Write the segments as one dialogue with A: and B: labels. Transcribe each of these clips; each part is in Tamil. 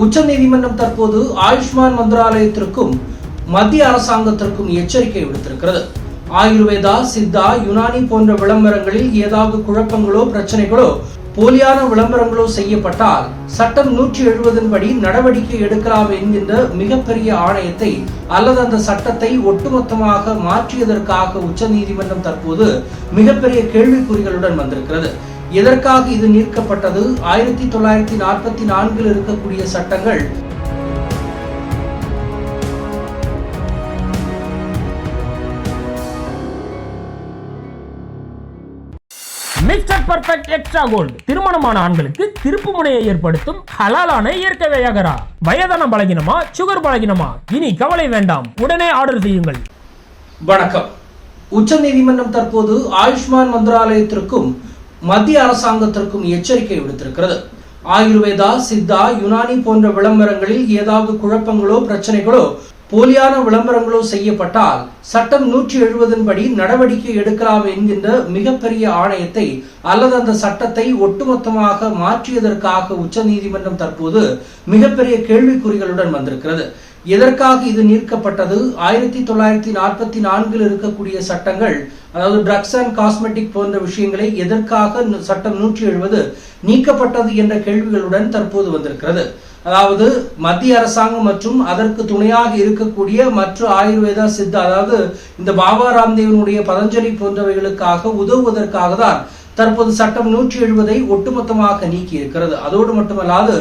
A: உச்சநீதிமன்றம் தற்போது ஆயுஷ்மான் மந்திராலயத்திற்கும் மத்திய அரசாங்கத்திற்கும் எச்சரிக்கை விடுத்திருக்கிறது. ஆயுர்வேதா, சித்தா, யுனானி போன்ற விளம்பரங்களில் ஏதாவது குழப்பங்களோ பிரச்சனைகளோ போலியான விளம்பரங்களோ செய்யப்பட்டால் சட்டம் 170 படி நடவடிக்கை எடுக்கலாம் என்கின்ற மிகப்பெரிய ஆணையத்தை அல்லது அந்த சட்டத்தை ஒட்டுமொத்தமாக மாற்றியதற்காக உச்சநீதிமன்றம் தற்போது மிகப்பெரிய கேள்விக்குறிகளுடன் வந்திருக்கிறது. எதற்காக இது நீக்கப்பட்டது? 1944 இருக்கக்கூடிய சட்டங்கள்
B: மிஸ்டர் பர்ஃபெக்ட் எக்ஸ்ட்ரா கோல்டு திருமணமான ஆண்களுக்கு திருப்பு முனையை ஏற்படுத்தும் ஹலாலான இயற்கை வியாகரா. வயதான பலகினமா, சுகர் பலகினமா, இனி கவலை வேண்டாம், உடனே ஆர்டர் செய்யுங்கள்.
A: வணக்கம். உச்சநீதிமன்றம் தற்போது ஆயுஷ்மான் மந்திராலயத்திற்கும் மத்திய அரசாங்கத்திற்கும் எச்சரிக்கை விடுத்திருக்கிறது. ஆயுர்வேதா, சித்தா, யுனானி போன்ற விளம்பரங்களில் ஏதாவது குழப்பங்களோ பிரச்சனைகளோ போலியான விளம்பரங்களோ செய்யப்பட்டால் சட்டம் 170 படி நடவடிக்கை எடுக்கலாம் என்கின்ற மிகப்பெரிய ஆணையத்தை அல்லது அந்த சட்டத்தை ஒட்டுமொத்தமாக மாற்றியதற்காக உச்சநீதிமன்றம் தற்போது மிகப்பெரிய கேள்விக்குறிகளுடன் வந்திருக்கிறது. எதற்காக இது நீக்கப்பட்டது? 1944 இருக்கக்கூடிய சட்டங்கள், அதாவது ட்ரக்ஸ் அண்ட் காஸ்மெட்டிக் போன்ற விஷயங்களை எதற்காக சட்டம் 170 நீக்கப்பட்டது என்ற கேள்விகளுடன் தற்போது வந்திருக்கிறது. அதாவது மத்திய அரசாங்கம் மற்றும் அதற்கு துணையாக இருக்கக்கூடிய மற்ற ஆயுர்வேதா, சித்தா, அதாவது இந்த பாபா ராம்தேவனுடைய பதஞ்சலி போன்றவைகளுக்காக உதவுவதற்காக தான் தற்போது சட்டம் 170 ஒட்டுமொத்தமாக நீக்கி இருக்கிறது. அதோடு மட்டுமல்லாது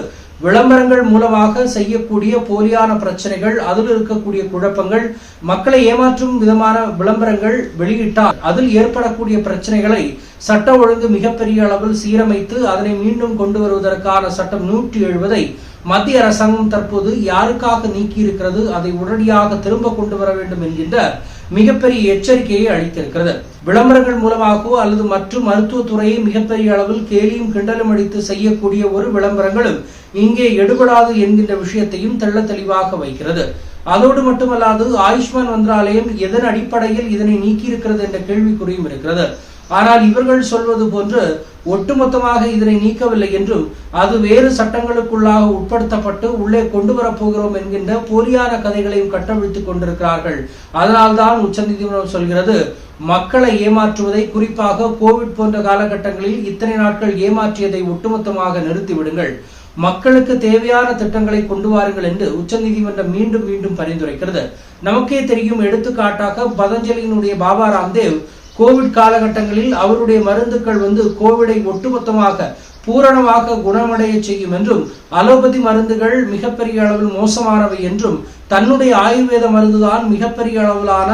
A: விளம்பரங்கள் மூலமாக செய்யக்கூடிய போலியான பிரச்சனைகள், அதில் இருக்கக்கூடிய குழப்பங்கள், மக்களை ஏமாற்றும் விதமான விளம்பரங்கள் வெளியிட்டால் அதில் ஏற்படக்கூடிய பிரச்சனைகளை சட்ட ஒழுங்கு மிகப்பெரிய அளவில் சீரமைத்து அதனை மீண்டும் கொண்டு வருவதற்கான சட்டம் 170 மத்திய அரசாங்கம் தற்போது யாருக்காக நீக்கி இருக்கிறது, அதை உடனடியாக திரும்ப கொண்டு வர வேண்டும் என்கின்ற மிகப்பெரிய எச்சரிக்கையை அளித்திருக்கிறது. விளம்பரங்கள் மூலமாகவோ அல்லது மற்ற மருத்துவத்துறையை மிகப்பெரிய அளவில் கேலியும் கிண்டலும் அடித்து செய்யக்கூடிய ஒரு விளம்பரங்களும் இங்கே எடுபடாது என்கின்ற விஷயத்தையும் தெள்ள தெளிவாக வைக்கிறது. அதோடு மட்டுமல்லாது ஆயுஷ்மான் மந்திராலயம் எதன் அடிப்படையில் இதனை நீக்கி இருக்கிறது என்ற கேள்விக்குறியும் இருக்கிறது. ஆனால் இவர்கள் சொல்வது போன்று ஒட்டுமொத்தமாக இதனை நீக்கவில்லை என்றும் அது வேறு சட்டங்களுக்குள்ளாக உட்படுத்தப்பட்டு உள்ளே கொண்டு வரப்போகிறோம் என்கின்ற போலியான கதைகளையும் கட்டவிழ்த்துக் கொண்டிருக்கிறார்கள். அதனால்தான் உச்சநீதிமன்றம் சொல்கிறது, மக்களை ஏமாற்றுவதை, குறிப்பாக கோவிட் போன்ற காலகட்டங்களில் இத்தனை நாட்கள் ஏமாற்றியதை ஒட்டுமொத்தமாக நிறுத்திவிடுங்கள், மக்களுக்கு தேவையான திட்டங்களை கொண்டு வாருங்கள் என்று உச்சநீதிமன்றம் மீண்டும் மீண்டும் பரிந்துரைக்கிறது. நமக்கே தெரியும், எடுத்துக்காட்டாக பதஞ்சலியினுடைய பாபா ராம்தேவ் கோவிட் காலகட்டங்களில் அவருடைய மருந்துகள் கோவிடை ஒட்டுமொத்தமாக பூரணமாக குணமடைய செய்யும் என்றும், அலோபதி மருந்துகள் மிகப்பெரிய அளவில் மோசமானவை என்றும், தன்னுடைய ஆயுர்வேத மருந்துதான் மிகப்பெரிய அளவிலான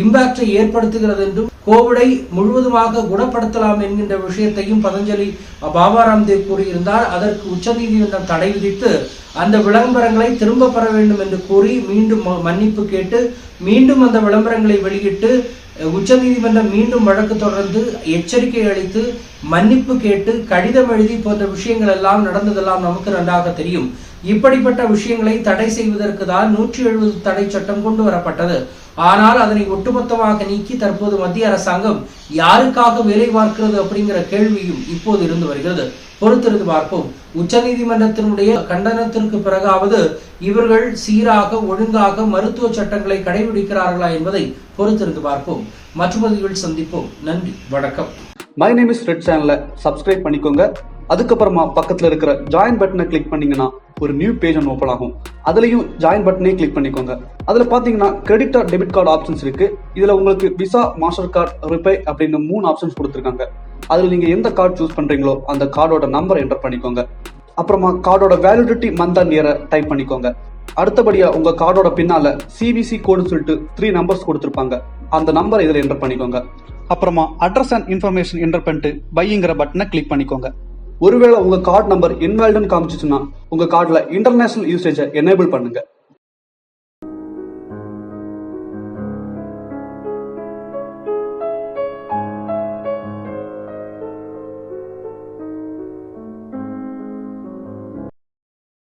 A: இம்பாக்டை ஏற்படுத்துகிறது என்றும், கோவிடை முழுவதுமாக குணப்படுத்தலாம் என்கின்ற விஷயத்தையும் பதஞ்சலி பாபா ராம்தேவ் கூறியிருந்தார். அதற்கு உச்சநீதிமன்றம் தடை விதித்து அந்த விளம்பரங்களை திரும்ப பெற வேண்டும் என்று கூறி மீண்டும் மன்னிப்பு கேட்டு மீண்டும் அந்த விளம்பரங்களை வெளியிட்டு உச்சநீதிமன்றம் மீண்டும் வழக்கு தொடர்ந்து எச்சரிக்கை அளித்து மன்னிப்பு கேட்டு கடிதம் எழுதி போன்ற விஷயங்கள் எல்லாம் நடந்ததெல்லாம் நமக்கு நன்றாக தெரியும். இப்படிப்பட்ட விஷயங்களை தடை செய்வதற்கு தான் 170 தடை சட்டம் கொண்டு வரப்பட்டது. ஆனால் அதனை ஒட்டுமொத்தமாக நீக்கி தற்போது மத்திய அரசாங்கம் யாருக்காக வேலை பார்க்கிறது அப்படிங்கிற கேள்வியும் இப்போது இருந்து வருகிறது. பொறுத்திருந்து பார்ப்போம். உச்சநீதிமன்றத்தினுடைய கண்டனத்திற்கு பிறகாவது இவர்கள் சீராக ஒழுங்காக மருத்துவ சட்டங்களை கடைபிடிக்கிறார்களா என்பதை பொறுத்திருந்து பார்ப்போம். மற்றொரு சந்திப்போம். நன்றி, வணக்கம்.
C: மை நேம் இஸ் ரெட் சேனலை சப்ஸ்கிரைப் பண்ணிக்கோங்க. அதுக்கப்புறமா பக்கத்துல இருக்கிற ஜாயின் பட்டனை கிளிக் பண்ணீங்கன்னா ஒரு நியூ பேஜ் ஒன்று ஓப்பன் ஆகும். அதுலயும் ஜாயின் பட்டனே கிளிக் பண்ணிக்கோங்க. அதுல பாத்தீங்கன்னா credit R debit card options இருக்கு. இதுல உங்களுக்கு விசா, மாஸ்டர் கார்டு, ரிப்பே அப்படின்னு 3 ஆப்ஷன்ஸ் கொடுத்துருக்காங்க. அதுல நீங்க எந்த கார்டு சூஸ் பண்றீங்களோ அந்த கார்டோட நம்பர் என்டர் பண்ணிக்கோங்க. அப்புறமா கார்டோட வேலிடிட்டி மந்த் அண்ட் இயரை டைப் பண்ணிக்கோங்க. அடுத்தபடியா உங்க கார்டோட பின்னால சிவிசி கோடுன்னு சொல்லிட்டு 3 நம்பர்ஸ் கொடுத்துருப்பாங்க. அந்த நம்பர் இதுல என்டர் பண்ணிக்கோங்க. அப்புறமா அட்ரஸ் அண்ட் இன்ஃபர்மேஷன் என்டர் பண்ணிட்டு பைங்கிற பட்டனை கிளிக் பண்ணிக்கோங்க. ஒருவேளை உங்க கார்டு நம்பர் இன்வாலிட்னு காமிச்சிச்சுன்னா உங்க கார்டுல இன்டர்நேஷனல் யூசேஜை எனேபிள் பண்ணுங்க.